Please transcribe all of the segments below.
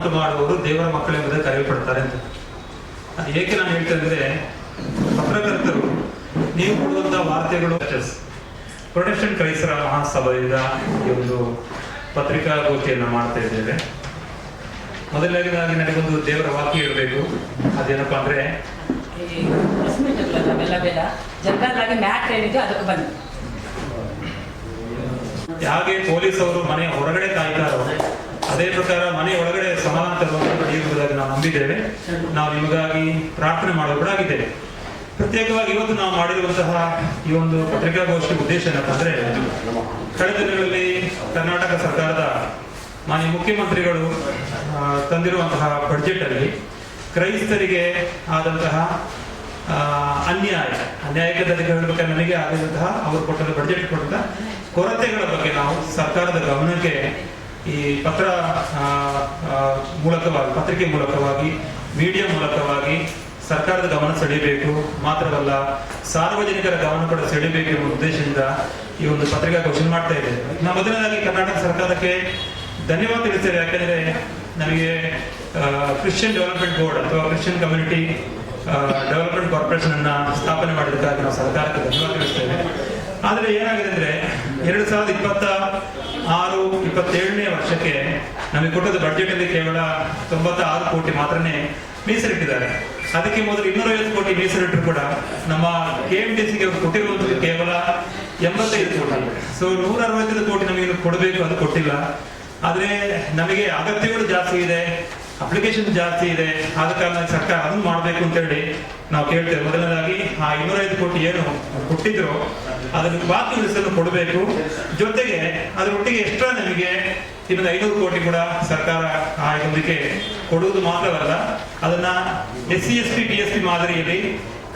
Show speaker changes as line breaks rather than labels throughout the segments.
ಮಾಡುವವರು ದೇವರ ಮಕ್ಕಳೆಂಬುದೇ ಕರೆಯಲ್ಪಡ್ತಾರೆ ಅಂತ. ಅದು ಏಕೆ ನಾನು ಹೇಳ್ತೇನೆ ಅಂದ್ರೆ, ಪತ್ರಕರ್ತರು ನೀವು ಕೊಡುವಂತಹ ವಾರ್ತೆಗಳು ಪ್ರೊಟೆಸ್ಟೆಂಟ್ ಕ್ರೈಸ್ತರ ಮಹಾಸಭೆಯಿಂದ ಈ ಒಂದು ಪತ್ರಿಕಾಗೋಷ್ಠಿಯನ್ನು ಮಾಡ್ತಾ ಇದ್ದೇವೆ. ಮೊದಲನೇದಾಗಿ ನನಗೊಂದು ದೇವರ ವಾಕ್ಯ ಇರಬೇಕು. ಅದೇನಪ್ಪ ಅಂದ್ರೆ, ಹಾಗೆ ಪೊಲೀಸ್ ಅವರು ಮನೆ ಹೊರಗಡೆ ಕಾಯ್ತಾರೋ ಅದೇ ಪ್ರಕಾರ ಮನೆ ಒಳಗಡೆ ಸಮಾನಾಂತರವಾಗಿ ನಡೆಯುವುದಾಗಿ ನಾವು ನಂಬಿದ್ದೇವೆ. ನಾವು ನಿಮಗಾಗಿ ಪ್ರಾರ್ಥನೆ ಮಾಡೋದು ಕೂಡ ಆಗಿದ್ದೇವೆ. ಪ್ರತ್ಯೇಕವಾಗಿ ಇವತ್ತು ನಾವು ಮಾಡಿರುವಂತಹ ಈ ಒಂದು ಪತ್ರಿಕಾಗೋಷ್ಠಿ ಉದ್ದೇಶ ಏನಪ್ಪ ಅಂದ್ರೆ, ಕಳೆದ ದಿನಗಳಲ್ಲಿ ಕರ್ನಾಟಕ ಸರ್ಕಾರದ ಮಾನ್ಯ ಮುಖ್ಯಮಂತ್ರಿಗಳು ತಂದಿರುವಂತಹ ಬಡ್ಜೆಟ್ ಅಲ್ಲಿ ಕ್ರೈಸ್ತರಿಗೆ ಆದಂತಹ ಅನ್ಯಾಯಕ್ಕೆ ಹೇಳಬೇಕಾದ್ರೆ ನನಗೆ ಆಗಿರುವಂತಹ ಅವರು ಕೊಟ್ಟಂತ ಬಡ್ಜೆಟ್ ಕೊಟ್ಟಂತ ಕೊರತೆಗಳ ಬಗ್ಗೆ ನಾವು ಸರ್ಕಾರದ ಗಮನಕ್ಕೆ ಈ ಮೂಲಕವಾಗಿ, ಪತ್ರಿಕೆ ಮೂಲಕವಾಗಿ, ಮೀಡಿಯಾ ಮೂಲಕವಾಗಿ ಸರ್ಕಾರದ ಗಮನ ಸೆಳೆಯಬೇಕು. ಮಾತ್ರವಲ್ಲ, ಸಾರ್ವಜನಿಕರ ಗಮನ ಕೂಡ ಸೆಳೆಯಬೇಕು ಎಂಬ ಉದ್ದೇಶದಿಂದ ಈ ಒಂದು ಪತ್ರಿಕಾಗೋಷ್ಠಿ ಮಾಡ್ತಾ ಇದ್ದೇವೆ. ನಾವು ಮೊದಲನೇದಾಗಿ ಕರ್ನಾಟಕ ಸರ್ಕಾರಕ್ಕೆ ಧನ್ಯವಾದ ತಿಳಿಸ್ತೇವೆ. ಯಾಕೆಂದ್ರೆ ನಮಗೆ ಕ್ರಿಶ್ಚಿಯನ್ ಡೆವಲಪ್ಮೆಂಟ್ ಬೋರ್ಡ್ ಅಥವಾ ಕ್ರಿಶ್ಚಿಯನ್ ಕಮ್ಯುನಿಟಿ ಡೆವಲಪ್ಮೆಂಟ್ ಕಾರ್ಪೊರೇಷನ್ ಅನ್ನ ಸ್ಥಾಪನೆ ಮಾಡಿದ್ದಕ್ಕಾಗಿ ನಾವು ಸರ್ಕಾರಕ್ಕೆ ಧನ್ಯವಾದ ತಿಳಿಸ್ತೇವೆ. ಆದ್ರೆ ಏನಾಗಿದೆ ಅಂದ್ರೆ, 2026-27ನೇ ವರ್ಷಕ್ಕೆ ನಮಗೆ ಕೊಟ್ಟದ ಬಡ್ಜೆಟ್ ಅಲ್ಲಿ ಕೇವಲ 96 ಕೋಟಿ ಮಾತ್ರನೇ ಮೀಸಲಿಟ್ಟಿದ್ದಾರೆ. ಅದಕ್ಕೆ ಮೊದಲು 250 ಕೋಟಿ ಮೀಸಲಿಟ್ಟರು ಕೂಡ ನಮ್ಮ KMTCಗೆ ಕೊಟ್ಟಿರುವಂತದ್ದು ಕೇವಲ 85 ಕೋಟಿ. ಸೊ 165 ಕೋಟಿ ನಮಗೆ ಕೊಡಬೇಕು, ಅದು ಕೊಟ್ಟಿಲ್ಲ. ಆದ್ರೆ ನಮಗೆ ಅಗತ್ಯಗಳು ಜಾಸ್ತಿ ಇದೆ, ಅಪ್ಲಿಕೇಶನ್ ಜಾಸ್ತಿ ಇದೆ. ಆದ ಕಾರಣ ಸರ್ಕಾರ ಅದನ್ನು ಮಾಡಬೇಕು ಅಂತ ಹೇಳಿ ನಾವು ಕೇಳ್ತೇವೆ. ಮೊದಲನೇದಾಗಿ ಆ 205 ಕೋಟಿ ಏನು ಕೊಟ್ಟಿದ್ರು ಅದನ್ನು ಬಾಕಿ ಉಳಿಸಲು ಕೊಡಬೇಕು. ಜೊತೆಗೆ ಅದರೊಟ್ಟಿಗೆ ಎಕ್ಸ್ಟ್ರಾ ನಮಗೆ ಇನ್ನೊಂದು 500 ಕೋಟಿ ಕೂಡ ಸರ್ಕಾರ ಇದಕ್ಕೆ ಕೊಡುವುದು ಮಾತ್ರವಲ್ಲ, ಅದನ್ನ SC ST TSP ಮಾದರಿಯಲ್ಲಿ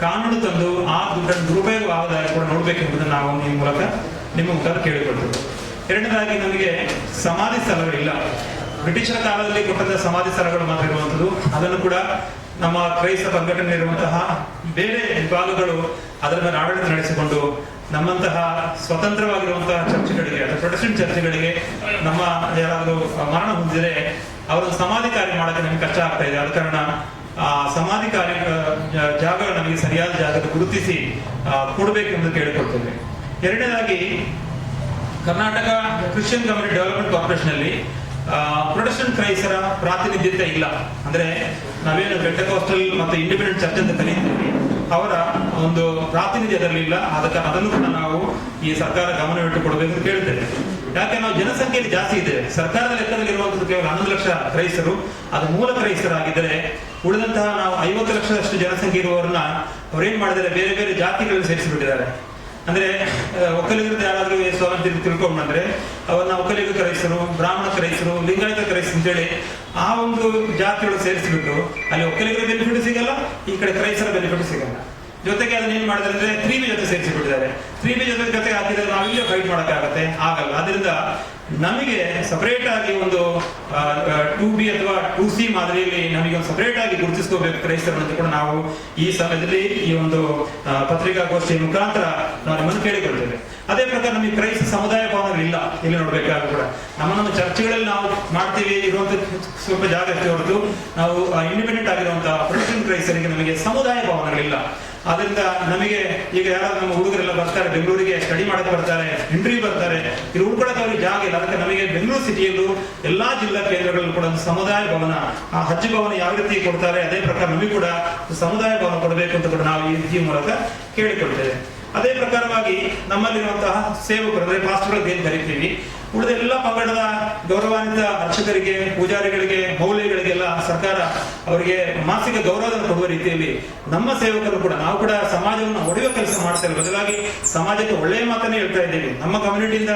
ಕಾನೂನು ತಂದು ಆ ದುಡ್ಡನ್ನು ದುರುಪಯೋಗ ಆಗದಾಗಿ ಕೂಡ ನೋಡ್ಬೇಕೆಂಬುದನ್ನು ನಾವು ನಿಮ್ಮ ಮುಖಾಂತರ ಕೇಳಿಕೊಳ್ತೇವೆ. ಎರಡನೇದಾಗಿ ನಮಗೆ ಸಮಾಧಿ ಸ್ಥಳಗಳಿಲ್ಲ. ಬ್ರಿಟಿಷರ ಕಾಲದಲ್ಲಿ ಕೊಟ್ಟಂತಹ ಸಮಾಧಿ ಸ್ಥಳಗಳು ಮಾತ್ರ ಇರುವಂತದ್ದು. ಅದನ್ನು ಕೂಡ ನಮ್ಮ ಕ್ರೈಸ್ತ ಸಂಘಟನೆ ಇರುವಂತಹ ಬೇರೆ ವಿಭಾಗಗಳು ಅದರ ಮೇಲೆ ಆಡಳಿತ ನಡೆಸಿಕೊಂಡು ನಮ್ಮಂತಹ ಸ್ವತಂತ್ರವಾಗಿರುವಂತಹ ಚರ್ಚ್ಗಳಿಗೆ ಅಥವಾ ಪ್ರೊಟೆಸ್ಟೆಂಟ್ ಚರ್ಚ್ಗಳಿಗೆ ನಮ್ಮ ಯಾರಾದರೂ ಮರಣ ಹೊಂದಿದರೆ ಅವರ ಸಮಾಧಿ ಕಾರ್ಯ ಮಾಡಕ್ಕೆ ನಮಗೆ ಕಷ್ಟ ಆಗ್ತಾ ಇದೆ. ಆದ ಕಾರಣ ಆ ಸಮಾಧಿ ಕಾರ್ಯ ಜಾಗ ನಮಗೆ ಸರಿಯಾದ ಜಾಗದ ಗುರುತಿಸಿ ಕೊಡಬೇಕೆಂದು ಕೇಳಿಕೊಳ್ತೇವೆ. ಎರಡನೇದಾಗಿ, Karnataka Christian community development corporation ಅಲ್ಲಿ ಪ್ರೊಟೆಸ್ಟೆಂಟ್ ಕ್ರೈಸ್ತರ ಪ್ರಾತಿನಿಧ್ಯತೆ ಇಲ್ಲ. ಅಂದ್ರೆ ನಾವೇನು ಪೆಂಟೆಕಾಸ್ಟಲ್ ಮತ್ತು ಇಂಡಿಪೆಂಡೆಂಟ್ ಚರ್ಚ್ ಅಂತ ಕರೀತೀವಿ, ಅವರ ಒಂದು ಪ್ರಾತಿನಿಧ್ಯ ಅದರಲ್ಲಿಲ್ಲ. ಅದನ್ನು ಕೂಡ ನಾವು ಈ ಸರ್ಕಾರ ಗಮನವಿಟ್ಟು ಕೊಡಬೇಕು ಕೇಳ್ತೇವೆ. ಯಾಕೆ ನಾವು ಜನಸಂಖ್ಯೆಯಲ್ಲಿ ಜಾಸ್ತಿ ಇದೆ. ಸರ್ಕಾರದ ಲೆಕ್ಕದಲ್ಲಿ ಇರುವಂತದ್ದು ಕೇವಲ 11 ಲಕ್ಷ ಕ್ರೈಸ್ತರು, ಅದು ಮೂಲ ಕ್ರೈಸ್ತರಾಗಿದ್ದರೆ ಉಳಿದಂತಹ ನಾವು 50 ಲಕ್ಷದಷ್ಟು ಜನಸಂಖ್ಯೆ ಇರುವವರನ್ನ ಅವ್ರೇನ್ ಮಾಡಿದ್ದಾರೆ, ಬೇರೆ ಬೇರೆ ಜಾತಿಗಳಲ್ಲಿ ಸೇರಿಸಿಬಿಟ್ಟಿದ್ದಾರೆ. ಅಂದ್ರೆ ಒಕ್ಕಲಿಗರದ್ದು ಯಾರಾದ್ರೂ ಸ್ವಾಮಿ ತಿಳ್ಕೊಂಡ್ರೆ ಅವನ್ನ ಒಕ್ಕಲಿಗ ಕ್ರೈಸ್ತರು, ಬ್ರಾಹ್ಮಣ ಕ್ರೈಸ್ತರು, ಲಿಂಗಾಯತ ಕ್ರೈಸ್ತರು ಅಂತೇಳಿ ಆ ಒಂದು ಜಾತಿಯೊಳಗೆ ಸೇರಿಸಿಬಿಟ್ಟು ಅಲ್ಲಿ ಒಕ್ಕಲಿಗರ ಬೆನಿಫಿಟ್ ಸಿಗಲ್ಲ, ಈ ಕಡೆ ಕ್ರೈಸ್ತರ ಬೆನಿಫಿಟ್ ಸಿಗಲ್ಲ. ಜೊತೆಗೆ ಅದನ್ನ ಏನ್ ಮಾಡಿದ್ರೆ ಅಂದ್ರೆ 3B ಜೊತೆ ಸೇರಿಸಿಬಿಟ್ಟಿದ್ದಾರೆ. 3B ಜೊತೆ ಹಾಕಿದ್ರೆ ನಾವು ಇಲ್ಲೇ ಫೈಟ್ ಮಾಡಕ್ಕಾಗತ್ತೆ, ಆಗಲ್ಲ. ಆದ್ರಿಂದ ನಮಗೆ ಸಪರೇಟ್ ಆಗಿ ಒಂದು 2B ಅಥವಾ 2C ಮಾದರಿಯಲ್ಲಿ ನಮಗೆ ಒಂದು ಸಪರೇಟ್ ಆಗಿ ಗುರುತಿಸ್ಕೋಬೇಕು ಕ್ರೈಸ್ತರನ್ನು ಕೂಡ ನಾವು ಈ ಸಮಯದಲ್ಲಿ ಈ ಒಂದು ಪತ್ರಿಕಾಗೋಷ್ಠಿಯ ಮುಖಾಂತರ ನಾವು ನಿಮ್ಮನ್ನು ಕೇಳಿಕೊಳ್ತೇವೆ. ಅದೇ ಪ್ರಕಾರ ನಮಗೆ ಕ್ರೈಸ್ತ ಸಮುದಾಯ ಭವನಗಳಿಲ್ಲ. ಇಲ್ಲಿ ನೋಡ್ಬೇಕಾದ್ರೂ ಕೂಡ ನಮ್ಮ ಚರ್ಚ್ಗಳಲ್ಲಿ ನಾವು ಮಾಡ್ತೀವಿ, ಇರುವಂತ ಸ್ವಲ್ಪ ಜಾಗ ಇರ್ತದೆ ಹೊರತು ನಾವು ಇಂಡಿಪೆಂಡೆಂಟ್ ಆಗಿರುವಂತಹ ಪ್ರೊಟೆಸ್ಟೆಂಟ್ ಕ್ರೈಸ್ತರಿಗೆ ನಮಗೆ ಸಮುದಾಯ ಭವನಗಳಿಲ್ಲ. ಆದ್ರಿಂದ ನಮಗೆ ಈಗ ಯಾರಾದ್ರೂ ನಮ್ಮ ಹುಡುಗರೆಲ್ಲ ಬರ್ತಾರೆ, ಬೆಂಗಳೂರಿಗೆ ಸ್ಟಡಿ ಮಾಡಕ್ ಬರ್ತಾರೆ, ಇಂಟರ್ವ್ಯೂ ಬರ್ತಾರೆ, ಇಲ್ಲಿ ಉಳ್ಕೊಳಕ್ಕೆ ಅವ್ರಿಗೆ ಜಾಗ ಇಲ್ಲ. ಅದಕ್ಕೆ ನಮಗೆ ಬೆಂಗಳೂರು ಸಿಟಿಯಲ್ಲೂ ಎಲ್ಲಾ ಜಿಲ್ಲಾ ಕೇಂದ್ರಗಳಲ್ಲೂ ಕೂಡ ಒಂದು ಸಮುದಾಯ ಭವನ, ಆ ಹಜ್ ಭವನ ಯಾವ ರೀತಿ ಕೊಡ್ತಾರೆ ಅದೇ ಪ್ರಕಾರ ನಮಗೆ ಕೂಡ ಸಮುದಾಯ ಭವನ ಕೊಡಬೇಕು ಅಂತ ಕೂಡ ನಾವು ಈ ಮೂಲಕ ಕೇಳಿಕೊಳ್ತೇವೆ. ಅದೇ ಪ್ರಕಾರವಾಗಿ ನಮ್ಮಲ್ಲಿರುವಂತಹ ಸೇವಕರು ಅಂದ್ರೆ ಪಾಸ್ಟರ್ಗಳು ಏನ್ ಕರಿತೀವಿ, ಉಳಿದ ಎಲ್ಲ ಪಂಗಡದ ಗೌರವಾನ್ವಿತ ಅರ್ಚಕರಿಗೆ, ಪೂಜಾರಿಗಳಿಗೆ, ಮೌಲ್ಯಗಳಿಗೆಲ್ಲ ಸರ್ಕಾರ ಅವರಿಗೆ ಮಾಸಿಕ ಗೌರವವನ್ನು ಕೊಡುವ ರೀತಿಯಲ್ಲಿ ನಮ್ಮ ಸೇವಕರು ಕೂಡ ನಾವು ಕೂಡ ಸಮಾಜವನ್ನು ಒಡೆಯುವ ಕೆಲಸ ಮಾಡ್ತಾ ಇಲ್ಲ, ಬದಲಾಗಿ ಸಮಾಜಕ್ಕೆ ಒಳ್ಳೆಯ ಮಾತನ್ನೇ ಹೇಳ್ತಾ ಇದ್ದೀವಿ. ನಮ್ಮ ಕಮ್ಯುನಿಟಿಯಿಂದ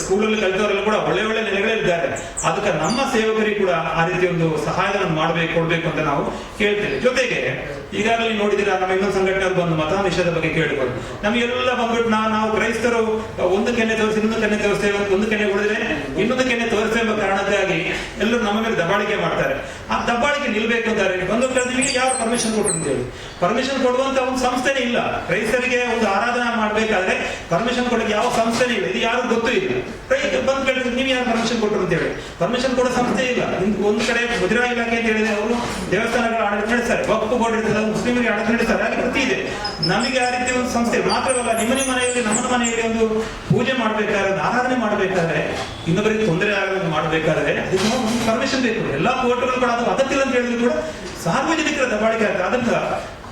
ಸ್ಕೂಲಲ್ಲಿ ಕಲಿತವರೆಲ್ಲ ಕೂಡ ಒಳ್ಳೆ ಒಳ್ಳೆ ನೆಲೆಗಳಿದ್ದಾರೆ. ಅದಕ್ಕೆ ನಮ್ಮ ಸೇವಕರಿಗೆ ಕೂಡ ಆ ರೀತಿ ಒಂದು ಸಹಾಯವನ್ನು ಕೊಡ್ಬೇಕು ಅಂತ ನಾವು ಕೇಳ್ತೇವೆ. ಜೊತೆಗೆ ಈಗಾಗಲೇ ನೋಡಿದಿರ ನಮ್ಮ ಇನ್ನೊಂದು ಸಂಘಟನೆ ಬಂದು ಮತ ನಿಷೇಧ ಬಗ್ಗೆ ಕೇಳಿಕೊಂಡು ನಮಗೆಲ್ಲ ಬಂದ್ಬಿಟ್ಟು ನಾವು ಕ್ರೈಸ್ತರು ಒಂದು ಕೆನ್ನೆ ತೋರಿಸಿ ಇನ್ನೊಂದು ಕೆನ್ನೆ ತೋರಿಸ್ತೇವೆ, ಒಂದು ಕೆನ್ನೆ ಉಳಿದ್ರೆ ಇನ್ನೊಂದು ಕೆನ್ನೆ ತೋರಿಸ್ತೇವೆ ಎಂಬ ಕಾರಣಕ್ಕಾಗಿ ಎಲ್ಲರೂ ನಮ್ಮ ಮೇಲೆ ದಬ್ಬಾಳಿಕೆ ಮಾಡ್ತಾರೆ. ಆ ದಬ್ಬಾಳಿಕೆ ನಿಲ್ಬೇಕು ಅಂತಾರೆ. ಒಂದು ನಿಮಗೆ ಯಾರು ಪರ್ಮಿಷನ್ ಕೊಟ್ಟರು ಅಂತ ಹೇಳಿ, ಪರ್ಮಿಷನ್ ಕೊಡುವಂತ ಒಂದು ಸಂಸ್ಥೆನೇ ಇಲ್ಲ. ಕ್ರೈಸ್ತರಿಗೆ ಒಂದು ಆರಾಧನಾ ಮಾಡ್ಬೇಕಾದ್ರೆ ಪರ್ಮಿಷನ್ ಕೊಡಕ್ಕೆ ಯಾವ ಸಂಸ್ಥೆನೇ ಇಲ್ಲ. ಇದು ಯಾರು ಗೊತ್ತೂ ಇಲ್ಲ. ಬಂದ್ ಕೇಳಿದ್ರೆ ನೀವು ಯಾರು ಪರ್ಮಿಷನ್ ಕೊಟ್ಟರು ಅಂತ ಹೇಳಿ, ಪರ್ಮಿಷನ್ ಕೊಡೋ ಸಂಸ್ಥೆ ಇಲ್ಲ. ಒಂದು ಕಡೆ ಮುದ್ರಾ ಇಲಾಖೆ ಅಂತ ಹೇಳಿದ್ರೆ ಅವರು ದೇವಸ್ಥಾನಗಳ ಆಡಳಿತ ನಡೆಸ್ತಾರೆ, ವಕ್ಫ್ ಬೋರ್ಡ್ ಇರ್ತದೆ, ಮುಸ್ಲಿಮರಿಗೆ ಆಡಳಿತ ನಡೆಸ್ತಾರೆ, ಅಲ್ಲಿ ಪ್ರತಿ ಇದೆ. ನಮಗೆ ಆ ರೀತಿ ಒಂದು ಸಂಸ್ಥೆ ಮಾತ್ರವಲ್ಲ, ನಿಮ್ಮ ಮನೆಯಲ್ಲಿ ನಮ್ಮ ಮನೆಯಲ್ಲಿ ಒಂದು ಪೂಜೆ ಮಾಡ್ಬೇಕಾದ್ರೆ, ಆರಾಧನೆ ಮಾಡ್ಬೇಕಾದ್ರೆ, ಇನ್ನೊಬ್ಬರಿಗೆ ತೊಂದರೆ ಆಗದಂಗೆ ಮಾಡ್ಬೇಕಾದ್ರೆ ಅದಕ್ಕೆ ಒಂದು ಪರ್ಮಿಷನ್ ಬೇಕು. ಎಲ್ಲಾ ಕೋರ್ಟ್ಗಳು ಕೂಡ ಅದು ಅಗತ್ಯ ಅಂತ ಹೇಳಿದ್ರು ಕೂಡ ಸಾರ್ವಜನಿಕರ ದಬ್ಬಾಳಿಕೆ ಆಗ್ತದೆ. ಅದರಿಂದ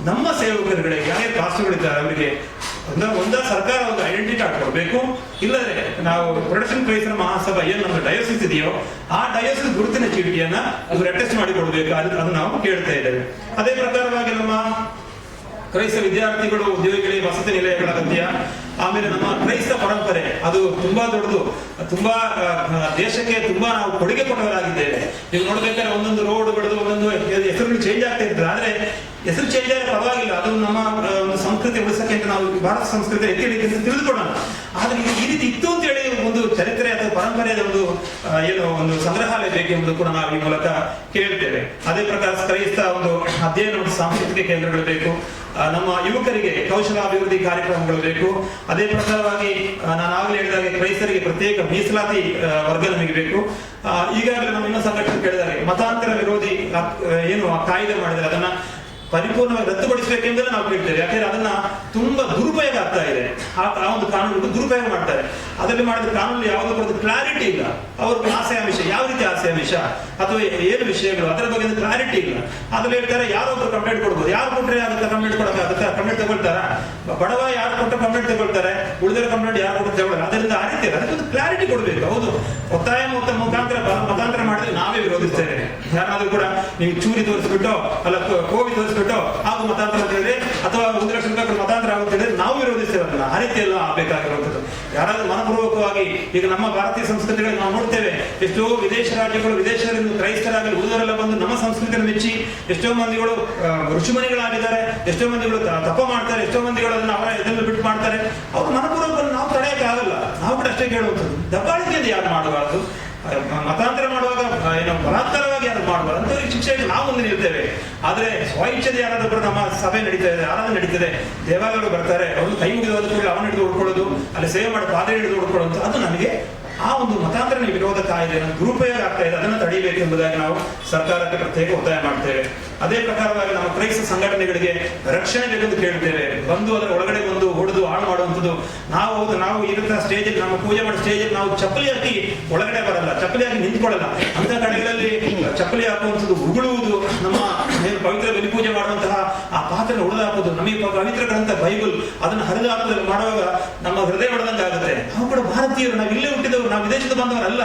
ನಮ್ಮ ಸೇವಕರುಗಳಿಗೆ ಯಾರ್ಯಾರು ಕಾಸುಗಳಿದ್ದಾರೆ ಅವರಿಗೆ ಒಂದ ಸರ್ಕಾರ ಒಂದು ಐಡೆಂಟಿಟಿ ಕಾರ್ಡ್ ಕೊಡಬೇಕು. ಇಲ್ಲದ್ರೆ ನಾವು ಪ್ರೊಡಕ್ಷನ್ ಕ್ರೈಸ್ತರ ಮಹಾಸಭಾ ಏನು ನಮ್ಮ ಡಯೋಸಿಸ್ ಇದೆಯೋ ಆ ಡಯೋಸಿಸ್ ಗುರುತಿನ ಚೀಟಿಯನ್ನ ಇವರು ಅಟೆಸ್ಟ್ ಮಾಡಿ ಕೊಡಬೇಕು. ಅದು ನಾವು ಕೇಳ್ತಾ ಇದ್ದೇವೆ. ಅದೇ ಪ್ರಕಾರವಾಗಿ ನಮ್ಮ ಕ್ರೈಸ್ತ ವಿದ್ಯಾರ್ಥಿಗಳು, ಉದ್ಯೋಗಿಗಳಿಗೆ ವಸತಿ ನಿಲಯಗಳ ಅಗತ್ಯ. ಆಮೇಲೆ ನಮ್ಮ ಕ್ರೈಸ್ತ ಪರಂಪರೆ ಅದು ತುಂಬಾ ದೊಡ್ಡದು, ತುಂಬಾ ದೇಶಕ್ಕೆ ತುಂಬಾ ನಾವು ಕೊಡುಗೆ ಕೊಟ್ಟವರಾಗಿದ್ದೇವೆ. ನೀವು ನೋಡ್ಬೇಕಾದ್ರೆ ಒಂದೊಂದು ರೋಡ್ಗಳದ್ದು ಒಂದೊಂದು ಹೆಸರುಗಳು ಚೇಂಜ್ ಆಗ್ತಾ ಇರ್ತದೆ. ಆದ್ರೆ ಹೆಸರು ಚೇಂಜ್ ಆದ್ರೆ ಪರವಾಗಿಲ್ಲ, ಅದು ನಮ್ಮ ಒಂದು ಸಂಸ್ಕೃತಿ ಉಳಿಸಕ್ಕೆ ಅಂತ ನಾವು ಭಾರತ ಸಂಸ್ಕೃತಿ ಎತ್ತಿ ಹಿಡಿಕೆ ತಿಳಿದುಕೊಡೋಣ. ಆದ್ರೆ ಈ ರೀತಿ ಇತ್ತು ಅಂತ ಹೇಳಿ ಒಂದು ಚರಿತ್ರೆ ಅಥವಾ ಪರಂಪರೆಯ ಒಂದು ಸಂಗ್ರಹಾಲಯ ಬೇಕೆಂಬುದು ಕೂಡ ನಾವು ಈ ಮೂಲಕ ಕೇಳ್ತೇವೆ. ಅದೇ ಪ್ರಕಾರ ಕ್ರೈಸ್ತ ಒಂದು ಅಧ್ಯಯನ ಮತ್ತು ಸಾಂಸ್ಕೃತಿಕ ಕೇಂದ್ರಗಳು ಬೇಕು. ನಮ್ಮ ಯುವಕರಿಗೆ ಕೌಶಲಾಭಿವೃದ್ಧಿ ಕಾರ್ಯಕ್ರಮಗಳು ಬೇಕು. ಅದೇ ಪ್ರಕಾರವಾಗಿ ನಾನು ಆಗಲೇ ಹೇಳಿದಾಗೆ ಕ್ರೈಸ್ತರಿಗೆ ಪ್ರತ್ಯೇಕ ಮೀಸಲಾತಿ ವರ್ಗ ನಮಗೆ ಬೇಕು. ಈಗಾಗಲೇ ನಮ್ಮ ಇನ್ನೂ ಸಂಘಟನೆ ಕೇಳಿದ್ದಾರೆ, ಮತಾಂತರ ವಿರೋಧಿ ಏನು ಕಾಯ್ದೆ ಮಾಡಿದರೆ ಅದನ್ನ ಪರಿಪೂರ್ಣವಾಗಿ ರದ್ದುಪಡಿಸಬೇಕೆಂದರೆ ನಾವು ಕೇಳ್ತೇವೆ. ಯಾಕಂದ್ರೆ ಅದನ್ನ ತುಂಬಾ ದುರುಪಯೋಗ ಆಗ್ತಾ ಇದೆ. ಆ ಒಂದು ಕಾನೂನು ದುರುಪಯೋಗ ಮಾಡ್ತಾರೆ. ಅದರಲ್ಲಿ ಮಾಡಿದ ಕಾನೂನು ಯಾವುದೋ ಕೂಡ ಕ್ಲಾರಿಟಿ ಇಲ್ಲ. ಅವ್ರ ಆಸೆ ಆಮಿಷ, ಯಾವ ರೀತಿ ಆಸೆ ಆಮಿಷ ಅಥವಾ ಏನು ವಿಷಯಗಳು ಅದರ ಬಗ್ಗೆ ಕ್ಲಾರಿಟಿ ಇಲ್ಲ. ಅದ್ರಲ್ಲಿ ಹೇಳ್ತಾರೆ ಯಾರೊಬ್ರು ಕಂಪ್ಲೇಂಟ್ ಕೊಡ್ಬೋದು, ಯಾರು ಕೊಟ್ಟರೆ ಆಗುತ್ತೆ ಕಂಪ್ಲೇಂಟ್ ಕೊಡೋಕ್ಕಾಗುತ್ತೆ, ಕಂಪ್ಲೇಂಟ್ ತಗೊಳ್ತಾರ, ಬಡವ ಯಾರು ಕೊಟ್ಟು ಕಂಪ್ಲೇಂಟ್ ತಗೊಳ್ತಾರೆ, ಉಳಿದರ ಕಂಪ್ಲೇಂಟ್ ಯಾರು ಕೊಟ್ಟು ತಗೊಳ್ಳಲ್ಲ. ಅದರಿಂದ ಆ ರೀತಿ ಅದಕ್ಕೆ ಒಂದು ಕ್ಲಾರಿಟಿ ಕೊಡಬೇಕು. ಹೌದು, ಒತ್ತಾಯ ಮತಾಂತರ ಮಾಡಿದ್ರೆ ನಾವೇ ವಿರೋಧಿಸ್ತೇವೆ. ಯಾರಾದ್ರೂ ಕೂಡ ನೀವು ಚೂರಿ ತೋರಿಸ್ಬಿಟ್ಟು ಅಲ್ಲ ಕೋವಿ ತೋರಿಸ್ಬಿಟ್ಟು ಹಾಗೂ ಮತಾಂತರ ಅಂತ ಹೇಳಿದ್ರೆ ಅಥವಾ 1 ಲಕ್ಷ ರೂಪಾಯಿ ಮತಾಂತರ ಆಗುತ್ತೆ ಹೇಳಿದ್ರೆ ನಾವು ವಿರೋಧಿಸ್ತೇವೆ. ಅದನ್ನ ಆ ರೀತಿ ಎಲ್ಲ ಆಗ್ಬೇಕಾಗಿರುವಂಥದ್ದು. ಯಾರಾದ್ರೂ ಮನಪೂರ್ವಕವಾಗಿ ಈಗ ನಮ್ಮ ಭಾರತೀಯ ಸಂಸ್ಕೃತಿಗಳಲ್ಲಿ ನಾವು ನೋಡ್ತೇವೆ, ಎಷ್ಟೋ ವಿದೇಶ ರಾಜ್ಯಗಳು ವಿದೇಶದಿಂದ ಕ್ರೈಸ್ತರಾಗಲಿ ಉಳಿದವರೆಲ್ಲ ಬಂದು ನಮ್ಮ ಸಂಸ್ಕೃತಿಯನ್ನು ಮೆಚ್ಚಿ ಎಷ್ಟೋ ಮಂದಿಗಳು ಋಷಿಮಣಿಗಳಾಗಿದ್ದಾರೆ, ಎಷ್ಟೋ ಮಂದಿಗಳು ತಪ ಮಾಡ್ತಾರೆ, ಎಷ್ಟೋ ಮಂದಿಗಳು ಅದನ್ನ ಅವರ ಇದನ್ನು ಬಿಟ್ಟು ಮಾಡ್ತಾರೆ. ಅವ್ರು ಮನಪೂರ್ವಕವನ್ನು ನಾವು ತಡೆಯಕ್ಕೆ ಆಗಲ್ಲ. ನಾವು ಕೂಡ ಅಷ್ಟೇ ಕೇಳುವಂಥದ್ದು, ದಬ್ಬಾಳಿಕೆಯಿಂದ ಯಾರು ಮಾಡಬಾರದು, ಮತಾಂತರ ಮಾಡುವಾಗ ಬಲಾತ್ಕಾರವಾಗಿ ಯಾರು ಮಾಡಬಾರ್ದು ಅಂತ ಶಿಕ್ಷೆಗೆ ನಾವು ಮುಂದೆ ನಿಲ್ತೇವೆ. ಆದ್ರೆ ಸ್ವಇಚ್ಛೆದೆ ಯಾರಾದ್ರೂ ನಮ್ಮ ಸಭೆ ನಡೀತಾ ಇದೆ, ಆರಾಧನೆ ನಡೀತದೆ, ದೇವಾಲಯಗಳು ಬರ್ತಾರೆ, ಅವ್ರು ಕೈ ಮುಗಿದ ಅವನ ಹಿಡಿದು ಹೊಡ್ಕೊಳ್ಳೋದು, ಅಲ್ಲಿ ಸೇವೆ ಮಾಡಿ ಪಾತ್ರೆ ಹಿಡಿದು ಹೊಡ್ಕೊಳ್ಳೋದು, ಅದು ನನಗೆ ಆ ಒಂದು ಮತಾಂತರ ವಿರೋಧ ಕಾಯ್ದೆ ದುರುಪಯೋಗ ಆಗ್ತಾ ಇದೆ. ಅದನ್ನು ತಡೆಯಬೇಕೆಂಬುದಾಗಿ ನಾವು ಸರ್ಕಾರಕ್ಕೆ ಪ್ರತ್ಯೇಕ ಒತ್ತಾಯ ಮಾಡ್ತೇವೆ. ಅದೇ ಪ್ರಕಾರವಾಗಿ ನಮ್ಮ ಕ್ರೈಸ್ತ ಸಂಘಟನೆಗಳಿಗೆ ರಕ್ಷಣೆ ಬೇಕೆಂದು ಕೇಳ್ತೇವೆ. ಬಂದು ಅದರ ಒಳಗಡೆ ಬಂದು ಹೊಡೆದು ಹಾಳು ಮಾಡುವಂಥದ್ದು ನಾವು ಇರುವಂತಹ ಸ್ಟೇಜಲ್ಲಿ ನಮ್ಮ ಪೂಜೆ ಮಾಡೋ ಸ್ಟೇಜಲ್ಲಿ ನಾವು ಚಪ್ಪಲಿ ಹಾಕಿ ಒಳಗಡೆ ಬರಲ್ಲ, ಚಪ್ಪಲಿ ಹಾಕಿ ನಿಂತ್ಕೊಳ್ಳಲ್ಲ. ಅಂತ ಕಡೆಗಳಲ್ಲಿ ಚಪ್ಪಲಿ ಹಾಕುವಂಥದ್ದು, ಉಗುಳುವುದು, ನಮ್ಮ ಪವಿತ್ರ ಬಲಿ ಪೂಜೆ ಮಾಡುವಂತಹ ಆ ಪಾತ್ರೆ ಹೊಡೆದು ಹಾಕೋದು, ನಮಗೆ ಪವಿತ್ರ ಗ್ರಂಥ ಬೈಬಲ್ ಅದನ್ನು ಹರಿದು ಹಾಕೋದು ಮಾಡುವಾಗ ನಮ್ಮ ಹೃದಯ ಹೊಡೆದಂಗೆ ಆಗುತ್ತೆ. ನಾವು ಕೂಡ ಭಾರತೀಯರು, ನಾವು ಇಲ್ಲೇ ಹುಟ್ಟಿದವರು, ನಾವು ವಿದೇಶದ ಬಂದವರಲ್ಲ.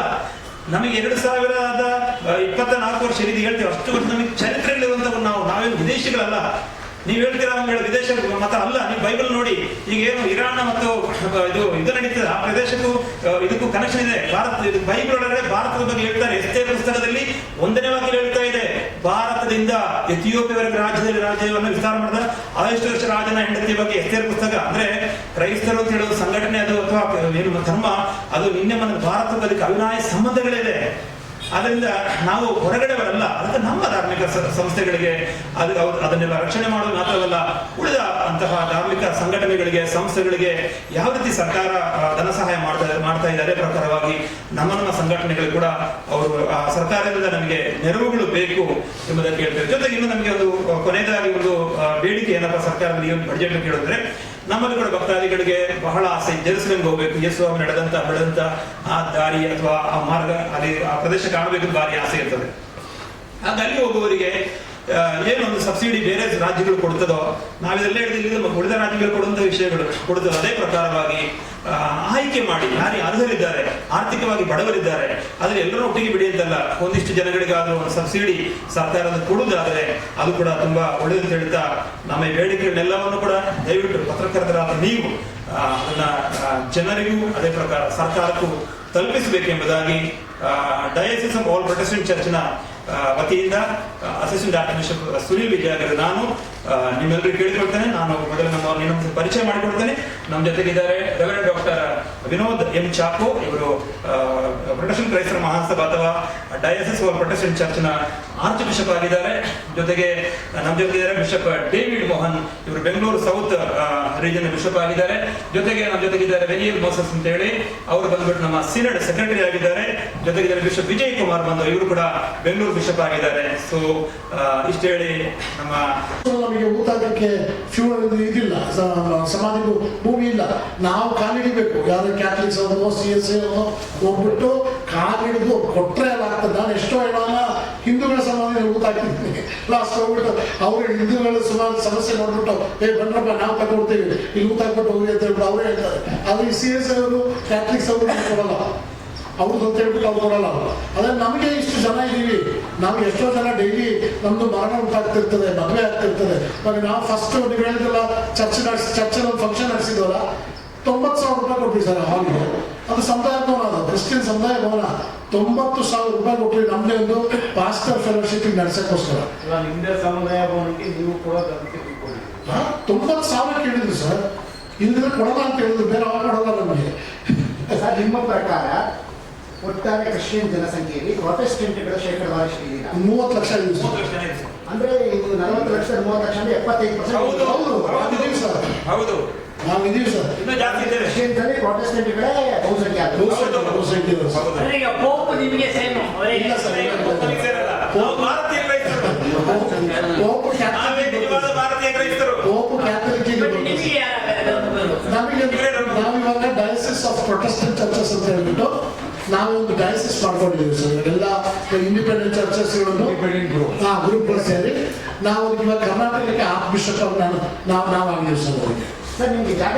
ನಮಗೆ 2024 ವರ್ಷ ಇದು ಹೇಳ್ತೇವೆ, ಅಷ್ಟು ವರ್ಷ ನಮಗೆ ಚರಿತ್ರೆಗಳಿರುವಂತವು ನಾವೇನು ವಿದೇಶಿಗಳಲ್ಲ. ನೀವು ಹೇಳ್ತೀರಾ ವಿದೇಶ ಮತ ಅಲ್ಲ. ನೀವು ಬೈಬಲ್ ನೋಡಿ, ಈಗ ಏನು ಇರಾನ್ ಮತ್ತು ಇದು ನಡೀತದೆ, ಆ ಪ್ರದೇಶಕ್ಕೂ ಇದಕ್ಕೂ ಕನೆಕ್ಷನ್ ಇದೆ. ಬೈಬಲ್ ಒಳಗಡೆ ಭಾರತದ ಬಗ್ಗೆ ಹೇಳ್ತಾರೆ. ಎಸ್ತೇರ್ ಪುಸ್ತಕದಲ್ಲಿ 1ನೇ ವಾಕ್ಯ ಹೇಳ್ತಾ ಇದೆ, ಭಾರತದಿಂದ ಎಥಿಯೋಪಿಯವರೆಗೆ ರಾಜ್ಯವನ್ನು ವಿಸ್ತಾರ ಮಾಡಿದ ಅಹಷ್ವೇರೋಷ ರಾಜನ ಹೆಂಡತಿ ಬಗ್ಗೆ ಎಸ್ತೇರ್ ಪುಸ್ತಕ. ಅಂದ್ರೆ ಕ್ರೈಸ್ತರು ಅಂತ ಹೇಳೋದು ಸಂಘಟನೆ ಅದು ಅಥವಾ ಏನು ಧರ್ಮ, ಅದು ನಿನ್ನೆ ಭಾರತದ ಅದಕ್ಕೆ ಅವಿನಾಯ ಸಂಬಂಧಗಳಿದೆ. ಅದರಿಂದ ನಾವು ಹೊರಗಡೆ ಬರಲ್ಲ. ಅದಕ್ಕೆ ನಮ್ಮ ಧಾರ್ಮಿಕ ಸಂಸ್ಥೆಗಳಿಗೆ ಅದನ್ನೆಲ್ಲ ರಕ್ಷಣೆ ಮಾಡೋದು ಮಾತ್ರವಲ್ಲ, ಉಳಿದ ಅಂತಹ ಧಾರ್ಮಿಕ ಸಂಘಟನೆಗಳಿಗೆ ಸಂಸ್ಥೆಗಳಿಗೆ ಯಾವ ರೀತಿ ಸರ್ಕಾರ ಧನ ಸಹಾಯ ಮಾಡ್ತಾ ಇದೆ, ಅದೇ ಪ್ರಕಾರವಾಗಿ ನಮ್ಮ ಸಂಘಟನೆಗಳು ಕೂಡ ಅವರು ಸರ್ಕಾರದಿಂದ ನಮಗೆ ನೆರವುಗಳು ಬೇಕು ಎಂಬುದನ್ನು ಕೇಳ್ತೇವೆ. ಜೊತೆಗೆ ಇನ್ನು ನಮಗೆ ಒಂದು ಕೊನೆಯದಾಗಿ ಒಂದು ಬೇಡಿಕೆ ಏನಪ್ಪ ಸರ್ಕಾರದಲ್ಲಿ ಬಡ್ಜೆಟ್ ಕೇಳಿದ್ರೆ, ನಮ್ಮಲ್ಲಿ ಕೂಡ ಭಕ್ತಾದಿಗಳಿಗೆ ಬಹಳ ಆಸೆ, ಜೆರುಸಲೇಮ್ಗೆ ಹೋಗ್ಬೇಕು, ಯೇಸು ನಡೆದಂತ ಆ ದಾರಿ ಅಥವಾ ಆ ಮಾರ್ಗ, ಅಲ್ಲಿ ಆ ಪ್ರದೇಶ ಕಾಣಬೇಕು ಭಾರಿ ಆಸೆ ಇರ್ತದೆ. ಆಗ ಅಲ್ಲಿ ಹೋಗುವವರಿಗೆ ಏನೊಂದು ಸಬ್ಸಿಡಿ ಬೇರೆ ರಾಜ್ಯಗಳು ಕೊಡ್ತದೋ, ನಾವಿದೆಲ್ಲ ಹೇಳಿದ್ರೆ ಉಳಿದ ರಾಜ್ಯಗಳು ಕೊಡುವಂತ ವಿಷಯಗಳು ಕೊಡ್ತದೋ ಅದೇ ಪ್ರಕಾರವಾಗಿ ಆಯ್ಕೆ ಮಾಡಿ ಯಾರು ಅರ್ಹರಿದ್ದಾರೆ, ಆರ್ಥಿಕವಾಗಿ ಬಡವರಿದ್ದಾರೆ, ಆದ್ರೆ ಎಲ್ಲರೂ ಒಟ್ಟಿಗೆ ಬಿಡಿ ಅಂತಲ್ಲ, ಒಂದಿಷ್ಟು ಜನಗಳಿಗಾದ್ರೂ ಒಂದು ಸಬ್ಸಿಡಿ ಸರ್ಕಾರದ ಕೊಡುವುದಾದ್ರೆ ಅದು ಕೂಡ ತುಂಬಾ ಒಳ್ಳೆಯದು ಹೇಳ್ತಾ ನಮ್ಮ ಈ ಬೇಡಿಕೆಗಳನ್ನೆಲ್ಲವನ್ನು ಕೂಡ ದಯವಿಟ್ಟು ಪತ್ರಕರ್ತರಾದ ನೀವು ಅದನ್ನ ಜನರಿಗೂ ಅದೇ ಪ್ರಕಾರ ಸರ್ಕಾರಕ್ಕೂ ತಲುಪಿಸಬೇಕೆಂಬುದಾಗಿ ಡಯಾಸಿಸ್ ಆಫ್ ಆಲ್ ಪ್ರೊಟೆಸ್ಟೆಂಟ್ ಚರ್ಚ್ನ ವತಿಯಿಂದ assistant arch bishop Sunil Vijay ನಾನು ನಿಮ್ಮೆಲ್ಲರಿಗೂ ಕೇಳಿಕೊಳ್ತೇನೆ. ನಾನು ಮೊದಲು ನಿಮ್ಮ ಪರಿಚಯ ಮಾಡಿಕೊಡ್ತೇನೆ. ನಮ್ಮ ಜೊತೆಗಿದ್ದಾರೆ reverend doctor Vinod M Chapu, ಇವರು ಪ್ರೊಟೆಸ್ಟೆಂಟ್ ಕ್ರೈಸ್ತರ ಮಹಾಸಭಾ ಅಥವಾ ಡಯಾಸಿಸ್ ಫಾರ್ ಪ್ರೊಟೆಸ್ಟೆಂಟ್ ಚರ್ಚ್ನ ಆರ್ಚ್ ಬಿಷಪ್ ಆಗಿದ್ದಾರೆ. ಜೊತೆಗೆ ನಮ್ಮ ಜೊತೆಗಿದ್ದಾರೆ ಬಿಷಪ್ ಡೇವಿಡ್ ಮೋಹನ್, ಇವರು ಬೆಂಗಳೂರು ಸೌತ್ ರೀಜನ್ ಬಿಷಪ್ ಆಗಿದ್ದಾರೆ. ಜೊತೆಗೆ ನಮ್ಮ ಜೊತೆಗಿದ್ದಾರೆ ವೆನಿಯಲ್ ಮೋಸಸ್ ಅಂತ ಹೇಳಿ, ಅವರು ಬಂದ್ಬಿಟ್ಟು ನಮ್ಮ ಸಿನಡ್ ಸೆಕ್ರೆಟರಿ ಆಗಿದ್ದಾರೆ. ಜೊತೆಗಿದ್ದಾರೆ ಬಿಷಪ್ ವಿಜಯ್ ಕುಮಾರ್ ಬಂದು, ಇವರು ಕೂಡ ಬೆಂಗಳೂರು ಬಿಷಪ್ ಆಗಿದ್ದಾರೆ. ಸೊ ಇಷ್ಟು ಹೇಳಿ ನಮ್ಮ
ನಮಗೆ ಊಟಕ್ಕೆ ಫ್ಯೂಲ್ ಇದಿಲ್ಲ, ಸಮಾಧಿಗೂ ಭೂಮಿ ಇಲ್ಲ, ನಾವು ಕಾಲಿಡಿಬೇಕು. ಯಾರು ಕ್ಯಾಥಲಿಕ್ಸ್ ಅವನು CSA ಅವನು ಹೋಗ್ಬಿಟ್ಟು ಕಾಲಿಡಿದು ಕೊಟ್ಟರೆ ಎಲ್ಲ ಆಗ್ತದೆ. ನಾನು ಎಷ್ಟೋ ಹೇಳೋಣ ಹಿಂದೂಗಳ ಸಮಾಧಿಯಲ್ಲಿ ಊಟ ಹಾಕಿದ್ದೀನಿ, ಲಾಸ್ಟ್ ಹೋಗ್ಬಿಟ್ಟು ಅವರು ಹಿಂದೂಗಳ ಸಮಸ್ಯೆ ನೋಡ್ಬಿಟ್ಟು ಬನ್ರಪ್ಪ ನಾವು ತಗೊಳ್ತೀವಿ ಇಲ್ಲಿ ಊಟ ಹಾಕ್ಬಿಟ್ಟು ಹೋಗಿ ಅಂತ ಹೇಳ್ಬಿಟ್ಟು ಅವರೇ ಹೇಳ್ತಾರೆ. ಆದರೆ ಈ CSA ಅವರು ಕ್ಯಾಥಲಿಕ್ಸ್ ಅವರು ಕೊಡಲ್ಲ, ಅವ್ರದ್ದು ಅಂತ ಹೇಳ್ಬಿಟ್ಟು ಅವ್ರು ಕೊಡಲ್ಲ. ಅದೇ ನಮಗೆ ಇಷ್ಟು ಜನ ಇದ್ದೀವಿ, ನಾವು ಎಷ್ಟೋ ಜನ ಡೈಲಿ ನಮ್ದು ಮರಣ ಉಂಟಾಗ್ತಿರ್ತದೆ, ಮದುವೆ ಆಗ್ತಿರ್ತದೆ. ಇವಾಗ ನಾವು ಫಸ್ಟ್ ನೀವು ಹೇಳಿದ್ರಲ್ಲ ಚರ್ಚಲ್ಲಿ ಒಂದು ಫಂಕ್ಷನ್ ನಡೆಸಿದ್ವಲ್ಲ, 90,000 ರೂಪಾಯಿ ಕೊಟ್ವಿ ಸರ್ ಹಾಲ್ಗೆ. ಅದು ಸಮುದಾಯ ಭವನ, ಅದು ಕ್ರಿಶ್ಚಿಯನ್ ಸಮುದಾಯ ಭವನ. 90,000 ರೂಪಾಯಿ ಕೊಟ್ವಿ ನಮ್ಮದೇ ಒಂದು ಪಾಸ್ಟರ್ ಫೆಲೋಶಿಪ್ ನಡೆಸೋಕ್ಕೋಸ್ಕರ.
ನಿಮ್ದೇ ಸಮುದಾಯ ಭವನಕ್ಕೆ ನೀವು ಕೂಡ
90,000 ಕೇಳಿದ್ರು ಸರ್, ಇಲ್ಲಿದ್ರೆ ಕೊಡಲ್ಲ ಅಂತ ಹೇಳಿದ್ರು, ಬೇರೆ ಅವಾಗ ಕೊಡಲ್ಲ ನಮಗೆ.
ಸರ್, ನಿಮ್ಮ ಪ್ರಕಾರ ಒಟ್ಟಾರೆ ಕ್ರಿಶ್ಚಿಯನ್ ಜನಸಂಖ್ಯೆಯಲ್ಲಿ ಪ್ರೊಟೆಸ್ಟೆಂಟ್ಗಳ ಶೇಕಡಾವಾರು ಎಷ್ಟಿದೆ?
30 ಲಕ್ಷ ಇದೆ ಸರ್.
30 ಲಕ್ಷ ಇದೆ.
ಅಂದ್ರೆ ಇದು 40 ಲಕ್ಷ 30 ಲಕ್ಷ ಅಂದ್ರೆ 75%.
ನಾವಿದ್ದೀವಿ ಸರ್,
ಹೌದು,
ನಾವಿದ್ದೀವಿ ಸರ್.
ಇನ್ನೂ ಜಾಸ್ತಿ ಇದ್ದೇವೆ.
ಕ್ರಿಶ್ಚಿಯನ್ಸಲ್ಲಿ ಪ್ರೊಟೆಸ್ಟೆಂಟ್ಗಳೇ ಬಹುಸಂಖ್ಯೆ ಆಗಿದೆ.
ಈಗ ಪೋಪ್ ನಿಮಗೆ ಸೇಮ್
ಇಲ್ಲ ಸರ್,
ನಮಗೆ ಸೇರಲ್ಲ. ನಾವು ಭಾರತೀಯ ಕ್ರೈಸ್ತರು. ನಾವೇ ನಿಜವಾದ ಭಾರತೀಯ ಕ್ರೈಸ್ತರು.
ಪೋಪ್ ಕ್ಯಾಥಲಿಕ್
ನಿಮಗೆ
ನಾವಿವಾಗ ಡಯಾಸಿಸ್ ಆಫ್ ಪ್ರೊಟೆಸ್ಟೆಂಟ್ ಚರ್ಚಸ್ ಅಂತ ಹೇಳ್ಬಿಟ್ಟು ನಾವೊಂದು ಡಯಾಸಿಸ್ ಮಾಡ್ಕೊಂಡಿದ್ದೀವಿ ಸರ್. ಎಲ್ಲ ಇಂಡಿಪೆಂಡೆಂಟ್ ಚರ್ಚಸ್ಗಳನ್ನು ಗ್ರೂಪ್ಗಳು ಸೇರಿ ನಾವು ಇವಾಗ ಕರ್ನಾಟಕಕ್ಕೆ ಆರ್ಚ್ ಬಿಷಪ್ ನಾವು ಆಗಿದ್ದೀವಿ ಸರ್.
ಸರ್, ನಿಮಗೆ ಜಾಗ